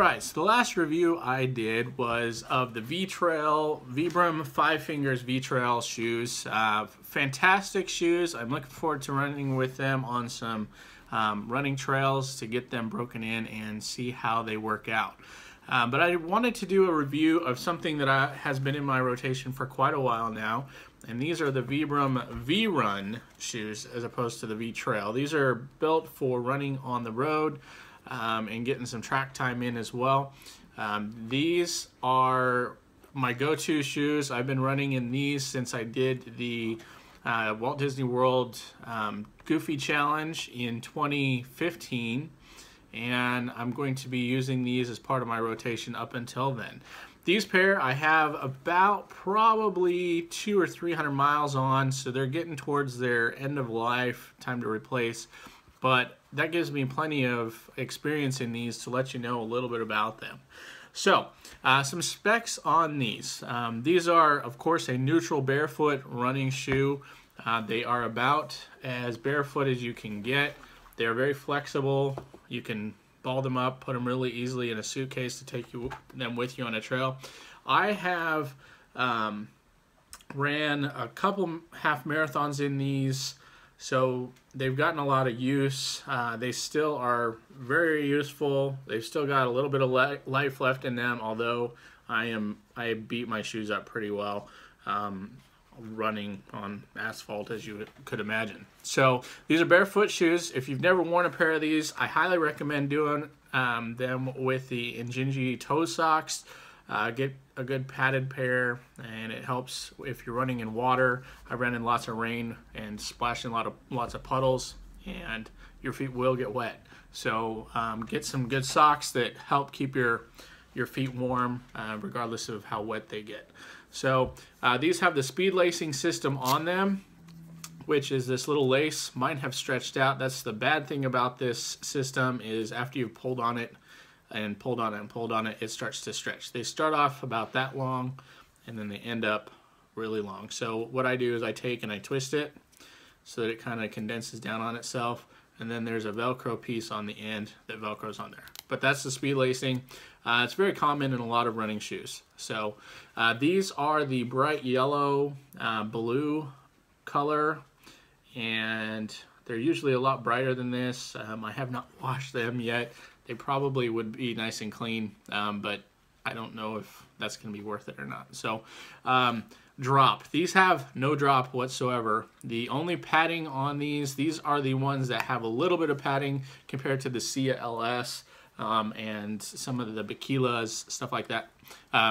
Alright, so the last review I did was of the Vibram FiveFingers V-Trail shoes. Fantastic shoes. I'm looking forward to running with them on some running trails to get them broken in and see how they work out. But I wanted to do a review of something that has been in my rotation for quite a while now, and these are the Vibram V-Run shoes as opposed to the V-Trail. These are built for running on the road and getting some track time in as well. These are my go-to shoes. I've been running in these since I did the Walt Disney World Goofy Challenge in 2015, and I'm going to be using these as part of my rotation up until then. These pair I have about probably 200 or 300 miles on, so they're getting towards their end of life, time to replace, but that gives me plenty of experience in these to let you know a little bit about them. So, some specs on these. These are, of course, a neutral barefoot running shoe. They are about as barefoot as you can get. They're very flexible. You can ball them up, put them really easily in a suitcase to take them with you on a trail. I have ran a couple half marathons in these, so they've gotten a lot of use. They still are very useful. They've still got a little bit of life left in them, although I beat my shoes up pretty well running on asphalt, as you could imagine. So these are barefoot shoes. If you've never worn a pair of these, I highly recommend doing them with the Injinji toe socks. Get a good padded pair, and it helps if you're running in water. I ran in lots of rain and splashing lots of puddles, and your feet will get wet. So get some good socks that help keep your feet warm regardless of how wet they get. So these have the speed lacing system on them, which is this little lace. Mine have stretched out. That's the bad thing about this system, is after you've pulled on it and pulled on it and pulled on it, it starts to stretch. They start off about that long, and then they end up really long. So what I do is I take and I twist it so that it kind of condenses down on itself, and then there's a Velcro piece on the end that Velcros on there. But that's the speed lacing. It's very common in a lot of running shoes. So these are the bright yellow, blue color, and they're usually a lot brighter than this. I have not washed them yet. They probably would be nice and clean, but I don't know if that's going to be worth it or not. So drop. These have no drop whatsoever. The only padding on these are the ones that have a little bit of padding compared to the Sia LS and some of the Baquilas, stuff like that.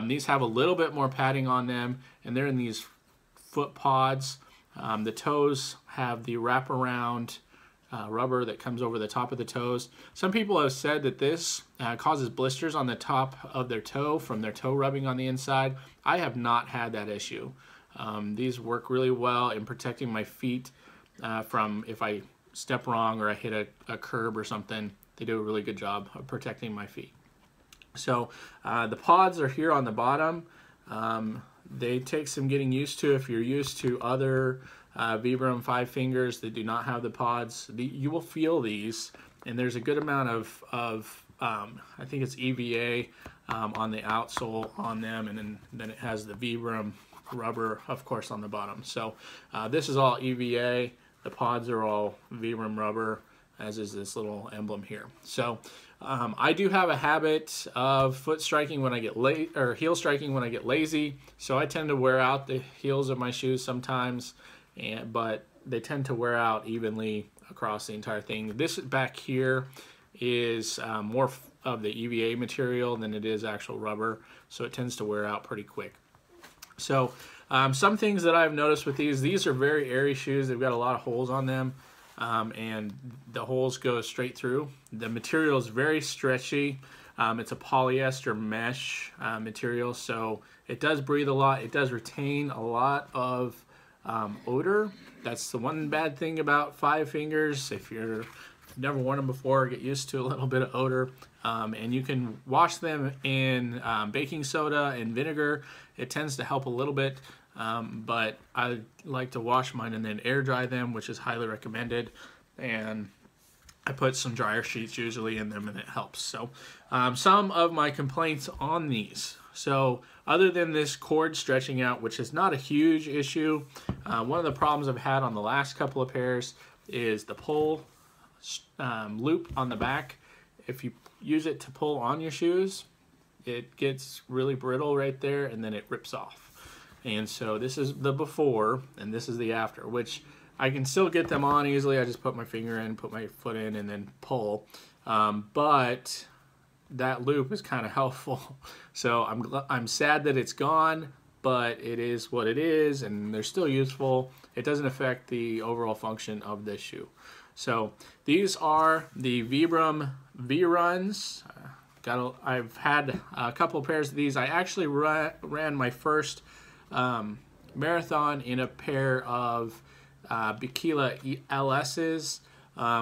These have a little bit more padding on them, and they're in these foot pods. The toes have the wraparound rubber that comes over the top of the toes. Some people have said that this causes blisters on the top of their toe from their toe rubbing on the inside. I have not had that issue. These work really well in protecting my feet from if I step wrong or I hit a curb or something. They do a really good job of protecting my feet. So the pods are here on the bottom. They take some getting used to if you're used to other Vibram FiveFingers that do not have the pods. You will feel these, and there's a good amount of I think it's EVA on the outsole on them, and then it has the Vibram rubber, of course, on the bottom. So this is all EVA. The pods are all Vibram rubber, as is this little emblem here. So I do have a habit of foot striking when I get late, or heel striking when I get lazy. So I tend to wear out the heels of my shoes sometimes, but they tend to wear out evenly across the entire thing. This back here is more of the EVA material than it is actual rubber, so it tends to wear out pretty quick. So some things that I've noticed with these are very airy shoes. They've got a lot of holes on them. And the holes go straight through. The material is very stretchy. It's a polyester mesh material, so it does breathe a lot. It does retain a lot of odor. That's the one bad thing about FiveFingers. If you've never worn them before, get used to a little bit of odor. And you can wash them in baking soda and vinegar. It tends to help a little bit. But I like to wash mine and then air dry them, which is highly recommended. And I put some dryer sheets usually in them, and it helps. So some of my complaints on these. So other than this cord stretching out, which is not a huge issue, one of the problems I've had on the last couple of pairs is the pull loop on the back. If you use it to pull on your shoes, it gets really brittle right there, and then it rips off. And so this is the before, and this is the after, which I can still get them on easily. I just put my finger in, put my foot in, and then pull. But that loop is kind of helpful. So I'm sad that it's gone, but it is what it is, and they're still useful. It doesn't affect the overall function of this shoe. So these are the Vibram V-Runs. I've had a couple pairs of these. I actually ran my first marathon in a pair of Bikila LS's,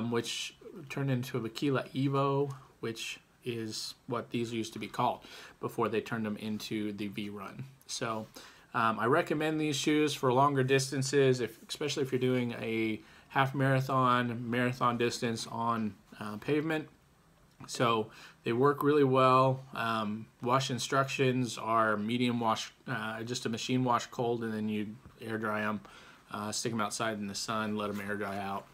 which turned into a Bikila Evo, which is what these used to be called before they turned them into the V-Run. So I recommend these shoes for longer distances, especially if you're doing a half marathon distance on pavement. So they work really well. Wash instructions are medium wash, just a machine wash cold, and then you air dry them, stick them outside in the sun, let them air dry out.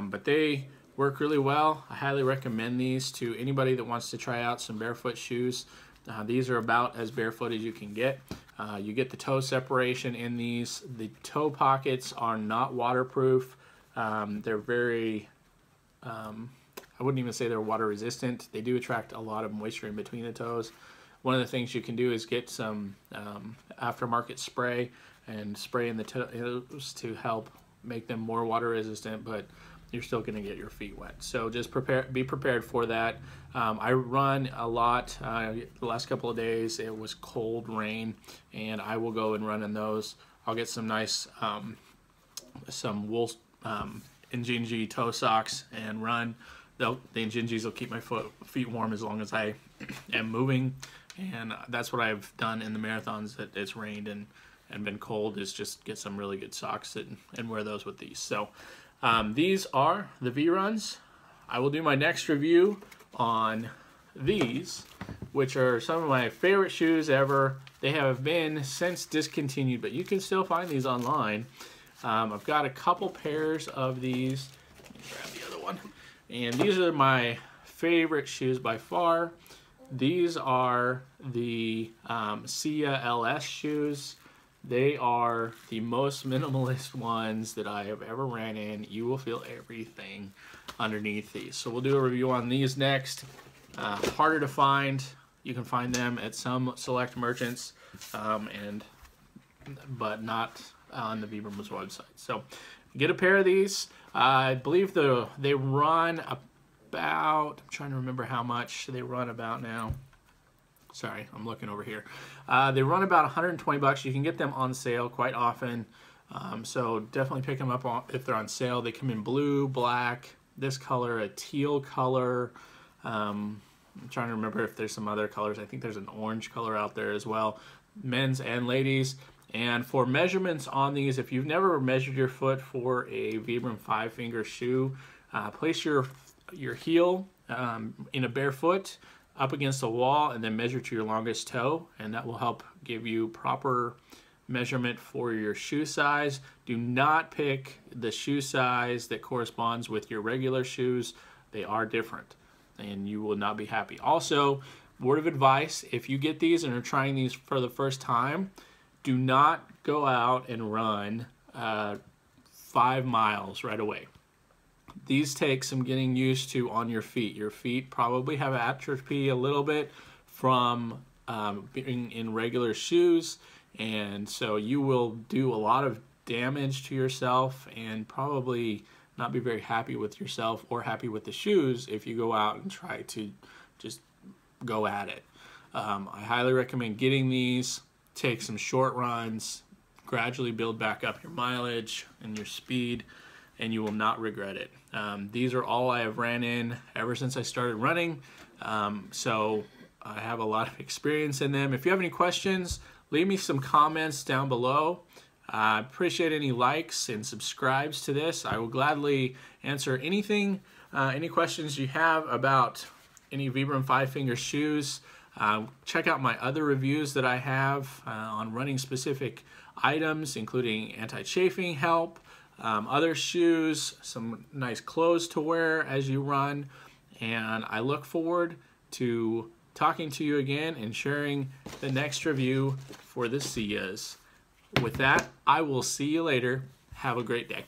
But they work really well. I highly recommend these to anybody that wants to try out some barefoot shoes. These are about as barefoot as you can get. You get the toe separation in these. The toe pockets are not waterproof. They're very, I wouldn't even say they're water resistant. They do attract a lot of moisture in between the toes. One of the things you can do is get some aftermarket spray and spray in the toes to help make them more water resistant, but you're still going to get your feet wet. So just be prepared for that. I run a lot. The last couple of days it was cold rain, and I will go and run in those. I'll get some nice some wool Injinji toe socks and run. The Injinjis will keep my feet warm as long as I am moving, and that's what I've done in the marathons that it's rained and been cold, is just get some really good socks and wear those with these. So these are the V-Runs. I will do my next review on these, which are some of my favorite shoes ever. They have been since discontinued, but you can still find these online. I've got a couple pairs of these. Let me grab the other one. And these are my favorite shoes by far. These are the Sia LS shoes. They are the most minimalist ones that I have ever ran in. You will feel everything underneath these. So we'll do a review on these next. Harder to find. You can find them at some select merchants, but not on the Vibram's website. So get a pair of these. I believe they run about, I'm trying to remember how much they run about now. Sorry, I'm looking over here. They run about 120 bucks. You can get them on sale quite often. So definitely pick them up if they're on sale. They come in blue, black, this color, a teal color. I'm trying to remember if there's some other colors. I think there's an orange color out there as well. Men's and ladies. And for measurements on these, if you've never measured your foot for a Vibram FiveFinger shoe, place your heel in a bare foot up against the wall and then measure to your longest toe, and that will help give you proper measurement for your shoe size. Do not pick the shoe size that corresponds with your regular shoes. They are different, and you will not be happy. Also, word of advice, if you get these and are trying these for the first time, do not go out and run 5 miles right away. These take some getting used to on your feet. Your feet probably have atrophy a little bit from being in regular shoes, and so you will do a lot of damage to yourself and probably not be very happy with yourself or happy with the shoes if you go out and try to just go at it. I highly recommend getting these. Take some short runs, gradually build back up your mileage and your speed, and you will not regret it. These are all I have ran in ever since I started running, so I have a lot of experience in them. If you have any questions, leave me some comments down below. I appreciate any likes and subscribes to this. I will gladly answer anything any questions you have about any Vibram FiveFinger shoes, check out my other reviews that I have on running specific items, including anti-chafing help, other shoes, some nice clothes to wear as you run, and I look forward to talking to you again and sharing the next review for the StJudeRnrs. With that, I will see you later. Have a great day.